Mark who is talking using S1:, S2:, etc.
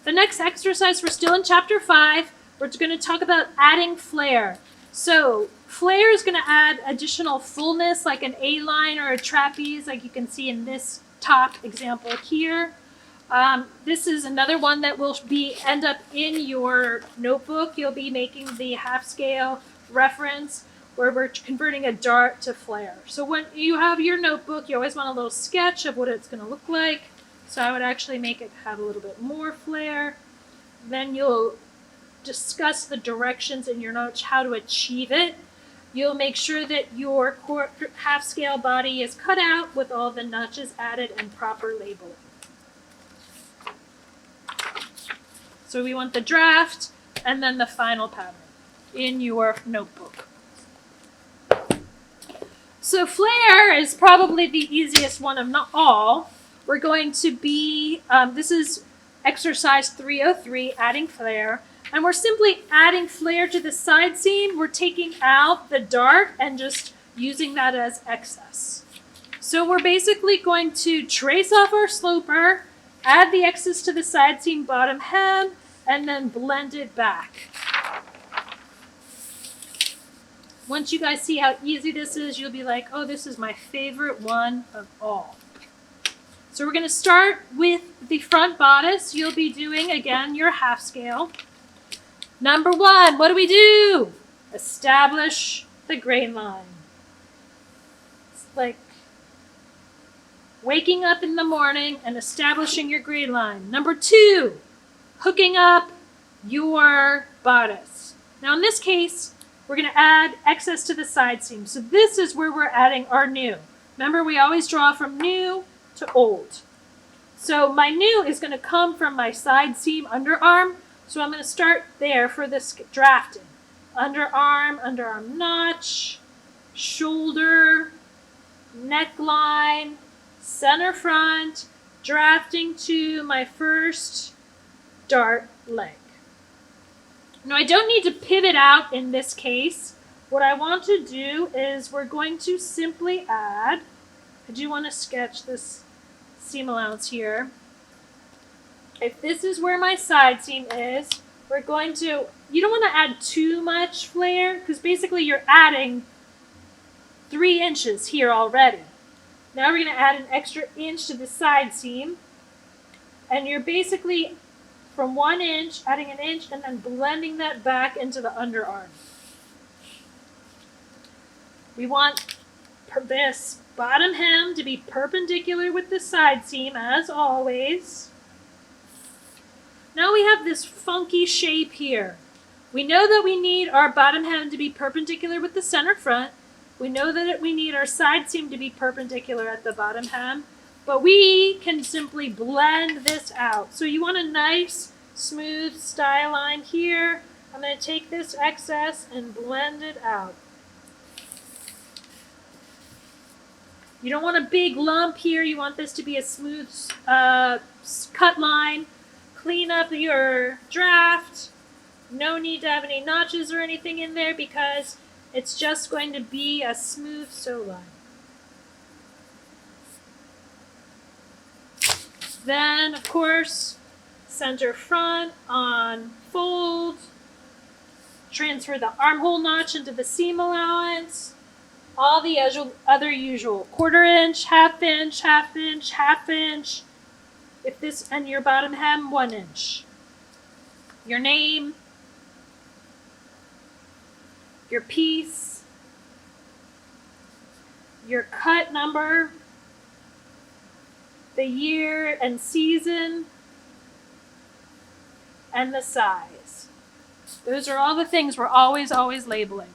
S1: The next exercise, we're still in chapter 5. We're going to talk about adding flair. So flair is going to add additional fullness, like an A-line or a trapeze, like you can see in this top example here. This is another one that will end up in your notebook. You'll be making the half scale reference where we're converting a dart to flair. So when you have your notebook, you always want a little sketch of what it's going to look like. So I would actually make it have a little bit more flair. Then you'll discuss the directions in your notes, how to achieve it. You'll make sure that your half scale body is cut out with all the notches added and proper labeling. So we want the draft and then the final pattern in your notebook. So flair is probably the easiest one of not all. We're going to be, this is exercise 303, adding flair. And we're simply adding flair to the side seam. We're taking out the dart and just using that as excess. So we're basically going to trace off our sloper, add the excess to the side seam bottom hem, and then blend it back. Once you guys see how easy this is, you'll be like, oh, this is my favorite one of all. So we're going to start with the front bodice. You'll be doing, again, your half scale. Number 1, what do? Establish the grain line. It's like waking up in the morning and establishing your grain line. Number 2, hooking up your bodice. Now in this case, we're going to add excess to the side seam. So this is where we're adding our new. Remember, we always draw from new to old. So my new is going to come from my side seam underarm. So I'm going to start there for this drafting. Underarm notch, shoulder, neckline, center front, drafting to my first dart leg. Now I don't need to pivot out in this case. What I want to do is we're going to simply add, I do want to sketch this seam allowance here. If this is where my side seam is, we're going to, you don't want to add too much flair because basically you're adding 3 inches here already. Now we're going to add an extra inch to the side seam, and you're basically from 1 inch, adding an inch, and then blending that back into the underarm. We want this bottom hem to be perpendicular with the side seam as always. Now we have this funky shape here. We know that we need our bottom hem to be perpendicular with the center front. We know that we need our side seam to be perpendicular at the bottom hem, but we can simply blend this out. So you want a nice, smooth style line here. I'm going to take this excess and blend it out. You don't want a big lump here. You want this to be a smooth cut line. Clean up your draft. No need to have any notches or anything in there because it's just going to be a smooth sew line. Then, of course, center front on fold. Transfer the armhole notch into the seam allowance. All the other usual 1/4 inch, half inch, half inch, half inch. If this, and your bottom hem, 1 inch. Your name, your piece, your cut number, the year and season, and the size. Those are all the things we're always labeling.